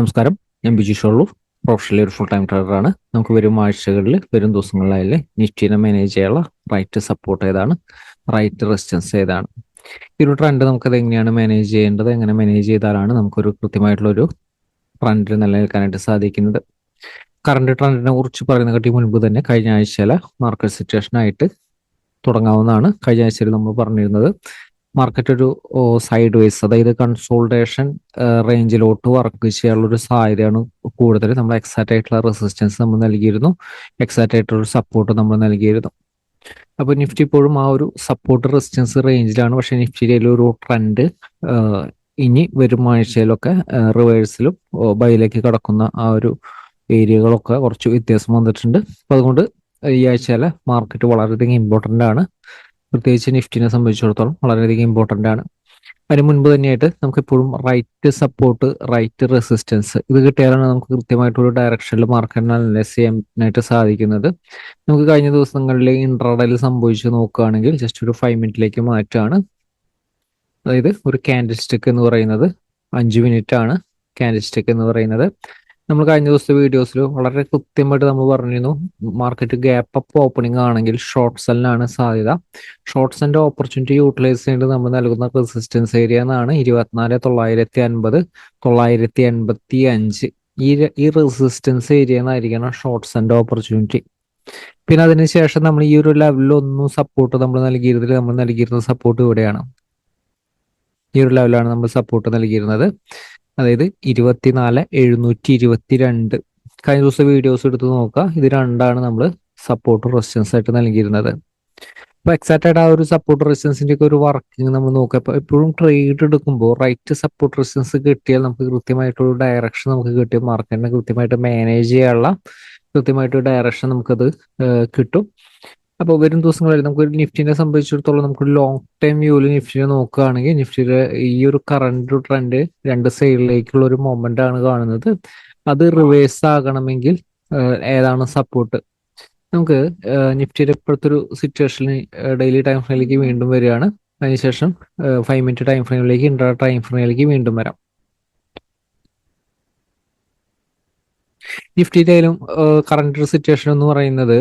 നമസ്കാരം. ഞാൻ ബിജു ഷോളൂർ, പ്രൊഫഷണലി ഒരു ഫുൾ ടൈം ട്രേഡറാണ്. നമുക്ക് വരും ആഴ്ചകളിൽ, വരും ദിവസങ്ങളിലായാലും നിഫ്റ്റിനെ മാനേജ് ചെയ്യാനുള്ള റൈറ്റ് സപ്പോർട്ട് ഏതാണ്, റൈറ്റ് റെസിസ്റ്റൻസ് ഏതാണ്, ഈ ഒരു ട്രെൻഡ് നമുക്കത് എങ്ങനെയാണ് മാനേജ് ചെയ്യേണ്ടത്, എങ്ങനെ മാനേജ് ചെയ്താലാണ് നമുക്കൊരു കൃത്യമായിട്ടുള്ളൊരു ട്രെൻഡിൽ നിലനിൽക്കാനായിട്ട് സാധിക്കുന്നത്. കറണ്ട് ട്രെൻഡിനെ കുറിച്ച് പറയുന്നതിനെക്കാട്ടി മുൻപ് തന്നെ കഴിഞ്ഞ ആഴ്ചയിലെ മാർക്കറ്റ് സിറ്റുവേഷൻ ആയിട്ട് തുടങ്ങാവുന്നതാണ്. കഴിഞ്ഞ ആഴ്ചയിൽ നമ്മൾ പറഞ്ഞിരുന്നത് മാർക്കറ്റ് ഒരു സൈഡ് വേസ്, അതായത് കൺസോൾട്ടേഷൻ റേഞ്ചിലോട്ട് വർക്ക് ചെയ്യാനുള്ള ഒരു സാധ്യതയാണ് കൂടുതൽ. നമ്മൾ എക്സാക്റ്റ് ആയിട്ടുള്ള റെസിസ്റ്റൻസ് നമ്മൾ നൽകിയിരുന്നു, എക്സാക്റ്റ് ആയിട്ടുള്ള സപ്പോർട്ട് നമ്മൾ നൽകിയിരുന്നു. അപ്പോൾ നിഫ്റ്റി ഇപ്പോഴും ആ ഒരു സപ്പോർട്ട് റെസിസ്റ്റൻസ് റേഞ്ചിലാണ്. പക്ഷേ നിഫ്റ്റിയിലെ ഒരു ട്രെൻഡ് ഇനി വരും ആഴ്ചയിലൊക്കെ റിവേഴ്സിലും ബൈയിലേക്ക് കടക്കുന്ന ആ ഒരു ഏരിയകളൊക്കെ കുറച്ച് വ്യത്യാസം വന്നിട്ടുണ്ട്. അപ്പോൾ അതുകൊണ്ട് ഈ ആഴ്ചയിലെ മാർക്കറ്റ് വളരെയധികം ഇമ്പോർട്ടൻ്റ് ആണ്. പ്രത്യേകിച്ച് നിഫ്റ്റിനെ സംബന്ധിച്ചിടത്തോളം വളരെയധികം ഇമ്പോർട്ടൻ്റ് ആണ്. അതിന് മുൻപ് തന്നെയായിട്ട് നമുക്ക് എപ്പോഴും റൈറ്റ് സപ്പോർട്ട്, റൈറ്റ് റെസിസ്റ്റൻസ് ഇത് കിട്ടിയാലാണ് നമുക്ക് കൃത്യമായിട്ടൊരു ഡയറക്ഷനിൽ മാർക്കറ്റിനെ അനലൈസ് ചെയ്യാനായിട്ട് സാധിക്കുന്നത്. നമുക്ക് കഴിഞ്ഞ ദിവസങ്ങളിൽ ഇൻട്രാഡേയിൽ സംഭവിച്ചു നോക്കുകയാണെങ്കിൽ ജസ്റ്റ് ഒരു 5 മിനിറ്റിലേക്ക് മാറ്റാണ്. അതായത് ഒരു ക്യാൻഡിൽ സ്റ്റിക്ക് എന്ന് പറയുന്നത് 5 മിനിറ്റ് ആണ്. ക്യാൻഡിൽ സ്റ്റിക്ക് എന്ന് പറയുന്നത് നമ്മൾ കഴിഞ്ഞ ദിവസത്തെ വീഡിയോസിൽ വളരെ കൃത്യമായിട്ട് നമ്മൾ പറഞ്ഞിരുന്നു, മാർക്കറ്റ് ഗ്യാപ്പ് അപ്പ് ഓപ്പണിംഗ് ആണെങ്കിൽ ഷോർട്ട് സെല്ലിനാണ് സാധ്യത. ഷോർട്ട് സെല്ലിന്റെ ഓപ്പർച്യൂണിറ്റി യൂട്ടിലൈസ് ചെയ്ത് നമ്മൾ നൽകുന്ന റെസിസ്റ്റൻസ് ഏരിയ എന്നാണ് 24,950, 985. ഈ റെസിസ്റ്റൻസ് ഏരിയ എന്നായിരിക്കണം ഷോർട്ട് സെല്ലിന്റെ ഓപ്പർച്യൂണിറ്റി. പിന്നെ അതിനുശേഷം നമ്മൾ ഈ ഒരു ലെവലിലൊന്നും സപ്പോർട്ട് നമ്മൾ നൽകിയിരുന്നില്ല. നമ്മൾ നൽകിയിരുന്ന സപ്പോർട്ട് ഇവിടെയാണ്, ഈ ഒരു ലെവലാണ് നമ്മൾ സപ്പോർട്ട് നൽകിയിരുന്നത്. അതായത് 24,722. കഴിഞ്ഞ ദിവസം വീഡിയോസ് എടുത്ത് നോക്കുക, ഇത് രണ്ടാണ് നമ്മൾ സപ്പോർട്ട് റെസിസ്റ്റൻസ് ആയിട്ട് നൽകിയിരുന്നത്. അപ്പോൾ എക്സാക്റ്റ് ആയിട്ട് ആ ഒരു സപ്പോർട്ട് റെസിസ്റ്റൻസിന്റെ ഒക്കെ ഒരു വർക്കിംഗ് നമ്മൾ നോക്കുക. അപ്പോൾ എപ്പോഴും ട്രേഡ് എടുക്കുമ്പോൾ റൈറ്റ് സപ്പോർട്ട് റെസിസ്റ്റൻസ് കിട്ടിയാൽ നമുക്ക് കൃത്യമായിട്ടൊരു ഡയറക്ഷൻ നമുക്ക് കിട്ടും. മാർക്കറ്റിനെ കൃത്യമായിട്ട് മാനേജ് ചെയ്യാനുള്ള കൃത്യമായിട്ടൊരു ഡയറക്ഷൻ നമുക്കത് കിട്ടും. അപ്പോൾ വരും ദിവസങ്ങളിൽ നമുക്ക് നിഫ്റ്റിനെ സംബന്ധിച്ചിടത്തോളം നമുക്ക് ലോങ് ടൈം വ്യൂവിൽ നിഫ്റ്റിനെ നോക്കുകയാണെങ്കിൽ നിഫ്റ്റിയുടെ ഈ ഒരു കറണ്ട് ട്രെൻഡ് രണ്ട് സൈഡിലേക്കുള്ള ഒരു മൊമെന്റ് ആണ് കാണുന്നത്. അത് റിവേഴ്സ് ആകണമെങ്കിൽ ഏതാണ് സപ്പോർട്ട്? നമുക്ക് നിഫ്റ്റിയുടെ ഇപ്പോഴത്തെ ഒരു സിറ്റുവേഷനിൽ ഡെയിലി ടൈം ഫ്രെയിമിലേക്ക് വീണ്ടും വരികയാണ്. അതിനുശേഷം 5 മിനിറ്റ് ടൈം ഫ്രെയിമിലേക്ക്, ഇൻട്രാ ടൈം ഫ്രെയിമിലേക്ക് വീണ്ടും വരാം. നിഫ്റ്റിയുടെ ആയാലും കറണ്ട് സിറ്റുവേഷൻ എന്ന് പറയുന്നത്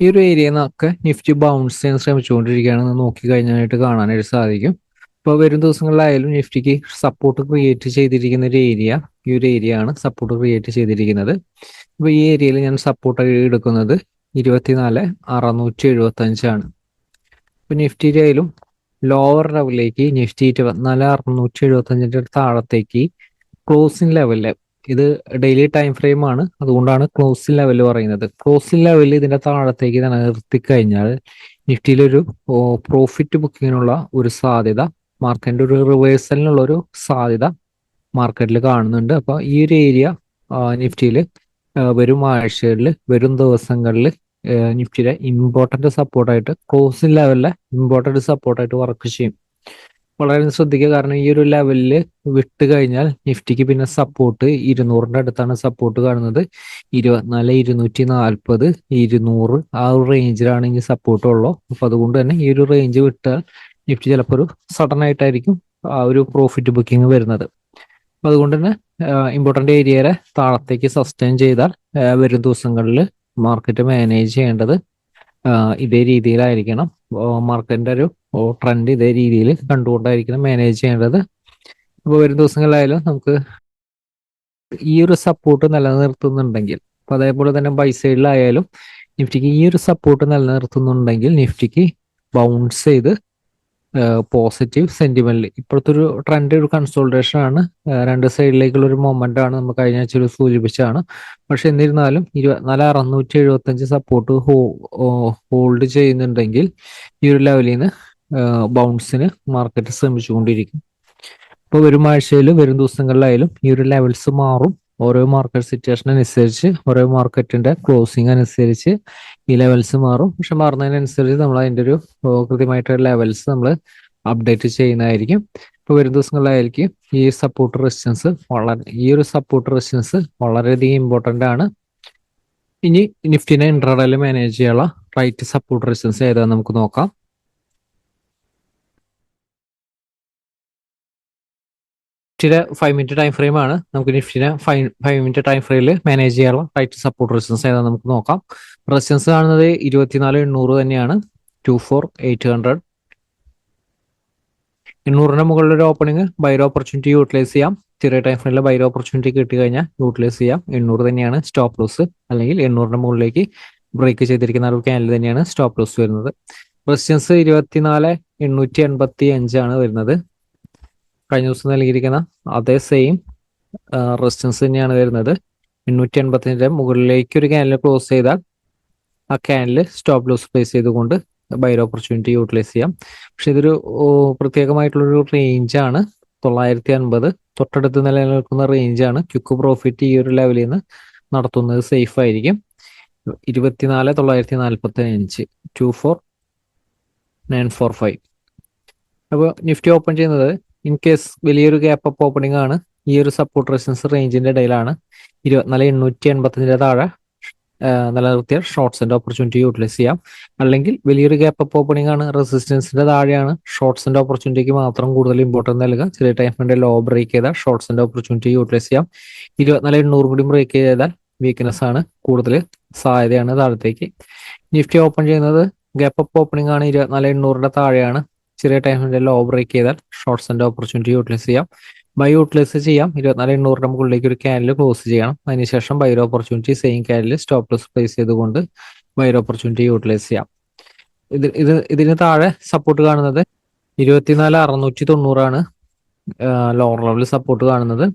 ഈ ഒരു ഏരിയയിൽ നിന്നൊക്കെ നിഫ്റ്റി ബൗൺസ് ചെയ്യാൻ ശ്രമിച്ചുകൊണ്ടിരിക്കുകയാണെന്ന് നോക്കി കഴിഞ്ഞായിട്ട് കാണാനായിട്ട് സാധിക്കും. ഇപ്പോൾ വരും ദിവസങ്ങളിലായാലും നിഫ്റ്റിക്ക് സപ്പോർട്ട് ക്രിയേറ്റ് ചെയ്തിരിക്കുന്ന ഒരു ഏരിയ, ഈ ഒരു ഏരിയ ആണ് സപ്പോർട്ട് ക്രിയേറ്റ് ചെയ്തിരിക്കുന്നത്. അപ്പോൾ ഈ ഏരിയയിൽ ഞാൻ സപ്പോർട്ട് എടുക്കുന്നത് 24,675 ആണ്. ഇപ്പോൾ നിഫ്റ്റിയുടെ ആയാലും ലോവർ ലെവലിലേക്ക് നിഫ്റ്റി 24,675 താഴത്തേക്ക് ക്ലോസിംഗ് ലെവലില്, ഇത് ഡെയിലി ടൈം ഫ്രെയിം ആണ്, അതുകൊണ്ടാണ് ക്ലോസിംഗ് ലെവൽ പറയുന്നത്. ക്ലോസിംഗ് ലെവലിൽ ഇതിന്റെ താഴത്തേക്ക് നിലനിർത്തി കഴിഞ്ഞാൽ നിഫ്റ്റിയിലൊരു പ്രോഫിറ്റ് ബുക്കിങ്ങിനുള്ള ഒരു സാധ്യത, മാർക്കറ്റിന്റെ ഒരു റിവേഴ്സലിനുള്ള ഒരു സാധ്യത മാർക്കറ്റിൽ കാണുന്നുണ്ട്. അപ്പൊ ഈ ഒരു ഏരിയ നിഫ്റ്റിയിൽ വരും ആഴ്ചകളിൽ, വരും ദിവസങ്ങളിൽ നിഫ്റ്റിയുടെ ഇമ്പോർട്ടന്റ് സപ്പോർട്ടായിട്ട്, ക്ലോസിംഗ് ലെവലിലെ ഇമ്പോർട്ടന്റ് സപ്പോർട്ടായിട്ട് വർക്ക് ചെയ്യും. വളരെ ശ്രദ്ധിക്കുക, കാരണം ഈ ഒരു ലെവലിൽ വിട്ട് കഴിഞ്ഞാൽ നിഫ്റ്റിക്ക് പിന്നെ സപ്പോർട്ട് 200ന്റെ അടുത്താണ് സപ്പോർട്ട് കാണുന്നത്. 24,240, 200 ആ ഒരു റേഞ്ചിലാണ് ഇനി സപ്പോർട്ട് ഉള്ളൂ. അപ്പൊ അതുകൊണ്ട് തന്നെ ഈ ഒരു റേഞ്ച് വിട്ടാൽ നിഫ്റ്റി ചിലപ്പോൾ ഒരു സഡൻ ആയിട്ടായിരിക്കും ആ ഒരു പ്രോഫിറ്റ് ബുക്കിംഗ് വരുന്നത്. അപ്പൊ അതുകൊണ്ട് തന്നെ ഇമ്പോർട്ടന്റ് ഏരിയയെ താഴത്തേക്ക് സസ്റ്റെയിൻ ചെയ്താൽ വരും ദിവസങ്ങളിൽ മാർക്കറ്റ് മാനേജ് ചെയ്യേണ്ടത് ഇതേ രീതിയിലായിരിക്കണം. മാർക്കറ്റിന്റെ ഒരു ട്രെൻഡ് ഇതേ രീതിയിൽ കണ്ടുകൊണ്ടായിരിക്കണം മാനേജ് ചെയ്യേണ്ടത്. അപ്പോൾ വരും ദിവസങ്ങളിലായാലും നമുക്ക് ഈ ഒരു സപ്പോർട്ട് നിലനിർത്തുന്നുണ്ടെങ്കിൽ, അപ്പൊ അതേപോലെ തന്നെ ബൈ സൈഡിലായാലും നിഫ്റ്റിക്ക് ഈ ഒരു സപ്പോർട്ട് നിലനിർത്തുന്നുണ്ടെങ്കിൽ നിഫ്റ്റിക്ക് ബൗൺസ് ചെയ്ത് പോസിറ്റീവ് സെന്റിമെന്റിൽ, ഇപ്പോഴത്തെ ഒരു ട്രെൻഡ് ഒരു കൺസോൾട്ടേഷൻ ആണ്, രണ്ട് സൈഡിലേക്കുള്ള ഒരു മൊമെന്റ് ആണ്, നമ്മൾ കഴിഞ്ഞ ആഴ്ച സൂചിപ്പിച്ചാണ്. പക്ഷെ എന്നിരുന്നാലും 24,675 സപ്പോർട്ട് ഹോൾഡ് ചെയ്യുന്നുണ്ടെങ്കിൽ ഈ ഒരു ലെവലിൽ നിന്ന് ബൗൺസിന് മാർക്കറ്റ് ശ്രമിച്ചുകൊണ്ടിരിക്കും. ഇപ്പോൾ വരും ആഴ്ചയിലും വരും ദിവസങ്ങളിലായാലും ഈ ഒരു ലെവൽസ് മാറും. ഓരോ മാർക്കറ്റ് സിറ്റുവേഷൻ അനുസരിച്ച്, ഓരോ മാർക്കറ്റിന്റെ ക്ലോസിംഗ് അനുസരിച്ച് ഈ ലെവൽസ് മാറും. പക്ഷെ മാറുന്നതിനനുസരിച്ച് നമ്മൾ അതിന്റെ ഒരു കൃത്യമായിട്ടുള്ള ലെവൽസ് നമ്മൾ അപ്ഡേറ്റ് ചെയ്യുന്നതായിരിക്കും. ഇപ്പോൾ വരും ദിവസങ്ങളിലായിരിക്കും ഈ സപ്പോർട്ട് റെസിസ്റ്റൻസ് വളരെയധികം ഇമ്പോർട്ടന്റ് ആണ്. ഇനി നിഫ്റ്റിനെ ഇൻട്രാഡേയിൽ മാനേജ് ചെയ്യാനുള്ള റൈറ്റ് സപ്പോർട്ട് റെസിസ്റ്റൻസ് ഏതാണെന്ന് നമുക്ക് നോക്കാം. നിഫ്റ്റിയുടെ 5 മിനിറ്റ് ടൈം ഫ്രെയിം ആണ്. നമുക്ക് നിഫ്റ്റിനെ 5 മിനിറ്റ് ടൈം ഫ്രെയിമിൽ മാനേജ് ചെയ്യാനുള്ള റൈറ്റ് സപ്പോർട്ട് റെസിസ്റ്റൻസ് ഏതാ നമുക്ക് നോക്കാം. റെസിസ്റ്റൻസ് കാണുന്നത് 24,800 തന്നെയാണ്. 24,800. 800ന്റെ മുകളിൽ ഒരു ഓപ്പണിംഗ് ബൈർ ഓപ്പർച്യൂണിറ്റി യൂട്ടിലൈസ് ചെയ്യാം. ചെറിയ ടൈം ഫ്രെയിമിൽ ബൈർ ഓപ്പർച്യൂണിറ്റി കിട്ടി കഴിഞ്ഞാൽ യൂട്ടിലൈസ് ചെയ്യാം. 800 തന്നെയാണ് സ്റ്റോപ്പ് ലോസ്, അല്ലെങ്കിൽ 800ന്റെ മുകളിലേക്ക് ബ്രേക്ക് ചെയ്തിരിക്കുന്ന ഒരു ക്യാൻഡിൽ തന്നെയാണ് സ്റ്റോപ്പ് ലോസ് വരുന്നത്. റെസിസ്റ്റൻസ് 24,885 ആണ് വരുന്നത്. കഴിഞ്ഞ ദിവസം നൽകിയിരിക്കുന്ന അതേ സെയിം റെസിസ്റ്റൻസ് തന്നെയാണ് വരുന്നത്. 885ന്റെ മുകളിലേക്ക് ഒരു ക്യാൻഡിൽ ക്ലോസ് ചെയ്താൽ ആ ക്യാൻഡിൽ സ്റ്റോപ്പ് ലോസ് പ്ലേസ് ചെയ്തുകൊണ്ട് ബൈർ ഓപ്പർച്യൂണിറ്റി യൂട്ടിലൈസ് ചെയ്യാം. പക്ഷെ ഇതൊരു പ്രത്യേകമായിട്ടുള്ളൊരു റേഞ്ചാണ്. 950 തൊട്ടടുത്ത് നിലനിൽക്കുന്ന റേഞ്ചാണ്. ക്വിക്ക് പ്രോഫിറ്റ് ഈ ഒരു ലെവലിൽ നിന്ന് നടത്തുന്നത് സേഫ് ആയിരിക്കും. 24,945 24,945. അപ്പോൾ നിഫ്റ്റി ഓപ്പൺ ചെയ്യുന്നത് ഇൻ കേസ് വലിയൊരു ഗ്യാപ്പ് അപ്പ് ഓപ്പണിംഗ് ആണ്. ഈ ഒരു സപ്പോർട്ട് റെസിസ്റ്റൻസ് റേഞ്ചിന്റെ ഇടയിലാണ്. 24,885 താഴെ നിലനിർത്തിയ ഷോർട്ട്സിന്റെ ഓപ്പർച്യൂണിറ്റി യൂട്ടിലൈസ് ചെയ്യാം. അല്ലെങ്കിൽ വലിയൊരു ഗ്യാപ്പ് അപ്പ് ഓപ്പണിംഗ് ആണ്, റെസിസ്റ്റൻസിന്റെ താഴെയാണ്, ഷോർട്ട്സിന്റെ ഓപ്പർച്യൂണിറ്റിക്ക് മാത്രം കൂടുതൽ ഇമ്പോർട്ടൻസ് നൽകുക. ചെറിയ ടൈം ഫ്രെയിമിന്റെ ലോ ബ്രേക്ക് ചെയ്താൽ ഷോർട്ട്സിന്റെ ഓപ്പർച്യൂണിറ്റി യൂട്ടിലൈസ് ചെയ്യാം. 24,800 കൂടി ബ്രേക്ക് ചെയ്താൽ വീക്ക്നെസ് ആണ്, കൂടുതൽ സാധ്യതയാണ് താഴത്തേക്ക്. നിഫ്റ്റി ഓപ്പൺ ചെയ്യുന്നത് ഗ്യാപ്പ് അപ്പ് ഓപ്പണിംഗ് ആണ്. 24,800ന്റെ താഴെയാണ്. ചെറിയ ടൈം ഫ്രെയിമിന്റെ ലോ ബ്രേക്ക് ചെയ്താൽ ഷോർട്ട്സിന്റെ ഓപ്പർച്യൂണിറ്റി യൂട്ടിലൈസ് ചെയ്യാം. ബൈ യൂട്ടിലൈസ് ചെയ്യാം. 24,800ന്റെ മുകളിലേക്ക് ഒരു ക്യാൻഡിൽ ക്ലോസ് ചെയ്യണം. അതിനുശേഷം buyer opportunity same candle stop loss place ചെയ്തുകൊണ്ട് ബൈർ ഓപ്പർച്യൂണിറ്റി യൂട്ടിലൈസ് ചെയ്യാം. ഇതിന് താഴെ സപ്പോർട്ട് കാണുന്നത് 24,690 ആണ്. ലോവർ ലെവലിൽ സപ്പോർട്ട് കാണുന്നത്.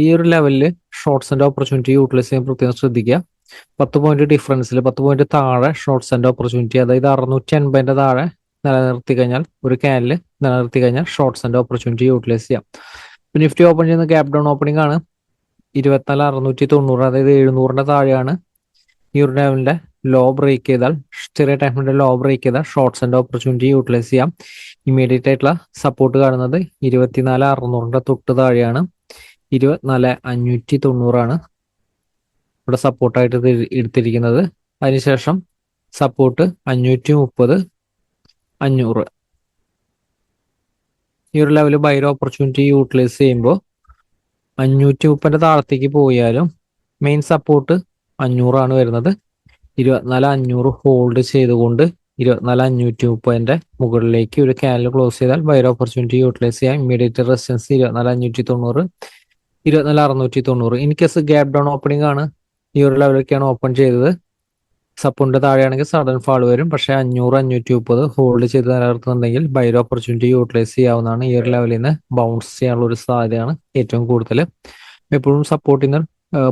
ഈ ഒരു ലെവലിൽ ഷോർട്ട്സിന്റെ ഓപ്പർച്യൂണിറ്റി യൂട്ടിലൈസ് ചെയ്യാൻ പ്രത്യേകം ശ്രദ്ധിക്കുക. 10 പോയിന്റ് ഡിഫറൻസിൽ 10 പോയിന്റ് താഴെ ഷോർട്ട്സിന്റെ ഓപ്പർച്യൂണിറ്റി, അതായത് 650ന്റെ താഴെ നിലനിർത്തി കഴിഞ്ഞാൽ ഒരു ക്യാൻഡിൽ നിലനിർത്തി കഴിഞ്ഞാൽ ഷോർട്ട്സിന്റെ ഓപ്പർച്യൂണിറ്റി യൂട്ടിലൈസ് ചെയ്യാം. നിഫ്റ്റി ഓപ്പൺ ചെയ്യുന്ന ഗ്യാപ് ഡൗൺ ഓപ്പണിംഗ് ആണ്. 24,690, അതായത് 700ന്റെ താഴെയാണ്. ഈ ഒരു ലെവലിന്റെ ലോ ബ്രേക്ക് ചെയ്താൽ, ചെറിയ ടൈമിന്റെ ലോ ബ്രേക്ക് ചെയ്താൽ ഷോർട്ട്സിന്റെ ഓപ്പർച്യൂണിറ്റി യൂട്ടിലൈസ് ചെയ്യാം. ഇമ്മീഡിയറ്റ് ആയിട്ടുള്ള സപ്പോർട്ട് കാണുന്നത് 24,600ന്റെ തൊട്ട് താഴെയാണ്. 24,590 ആണ് ഇവിടെ സപ്പോർട്ടായിട്ട് എടുത്തിരിക്കുന്നത്. അതിനുശേഷം സപ്പോർട്ട് 530, 500. ഈ ഒരു ലെവല് ബൈർ ഓപ്പർച്യൂണിറ്റി യൂട്ടിലൈസ് ചെയ്യുമ്പോൾ 530ന്റെ താഴത്തേക്ക് പോയാലും മെയിൻ സപ്പോർട്ട് 500 ആണ് വരുന്നത്. 24,500 ഹോൾഡ് ചെയ്തുകൊണ്ട് 24,530ന്റെ മുകളിലേക്ക് ഒരു ക്യാൻഡിൽ ക്ലോസ് ചെയ്താൽ ബൈർ ഓപ്പർച്യൂണിറ്റി യൂട്ടിലൈസ് ചെയ്യാം. Immediate resistance 24,590, 24,690. In case gap down opening ആണ്, ഈ ഒരു ലെവലൊക്കെയാണ് ഓപ്പൺ ചെയ്തത്. സപ്പോർട്ടിന്റെ താഴെയാണെങ്കിൽ സഡൻ ഫാൾ വരും. പക്ഷേ 500, 530 ഹോൾഡ് ചെയ്ത് നിലനിർത്തുന്നുണ്ടെങ്കിൽ ബൈർ ഓപ്പർച്യൂണിറ്റി യൂട്ടിലൈസ് ചെയ്യാവുന്നതാണ്. ഈ ഒരു ലെവലിൽ നിന്ന് ബൗൺസ് ചെയ്യാനുള്ള ഒരു സാധ്യതയാണ് ഏറ്റവും കൂടുതൽ. എപ്പോഴും സപ്പോർട്ടിൽ നിന്ന്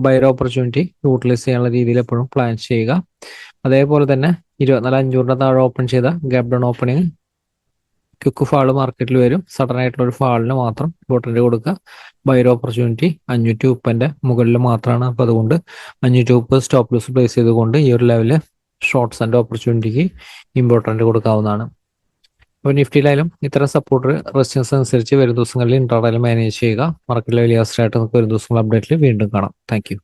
ബൈർ ഓപ്പർച്യൂണിറ്റി യൂട്ടിലൈസ് ചെയ്യാനുള്ള രീതിയിൽ എപ്പോഴും പ്ലാൻ ചെയ്യുക. അതേപോലെ തന്നെ 24,500ന്റെ താഴെ ഓപ്പൺ ചെയ്ത gap down opening quick fall മാർക്കറ്റിൽ വരും. സഡൻ ആയിട്ടുള്ള ഒരു ഫാളിന് മാത്രം ഇമ്പോർട്ടൻറ്റ് കൊടുക്കുക. ബൈർ ഓപ്പർച്യൂണിറ്റി 530ന്റെ മുകളിൽ മാത്രമാണ്. അപ്പോൾ അതുകൊണ്ട് 530 സ്റ്റോപ്പ് ലോസ് പ്ലേസ് ചെയ്തുകൊണ്ട് ഈ ഒരു ലെവലിൽ ഷോർട്ട്സ് ആൻഡ് ഓപ്പർച്യൂണിറ്റിക്ക് ഇമ്പോർട്ടൻറ്റ് കൊടുക്കാവുന്നതാണ്. അപ്പോൾ നിഫ്റ്റിയിലായാലും ഇത്തരം സപ്പോർട്ട് റെസിസ്റ്റൻസ് അനുസരിച്ച് വരും ദിവസങ്ങളിൽ ഇൻട്രാഡേയിൽ മാനേജ് ചെയ്യുക. മാർക്കറ്റിലെ വലിയ ആയിട്ട് നമുക്ക് വരും ദിവസങ്ങൾ അപ്ഡേറ്റിൽ വീണ്ടും കാണാം. Thank you.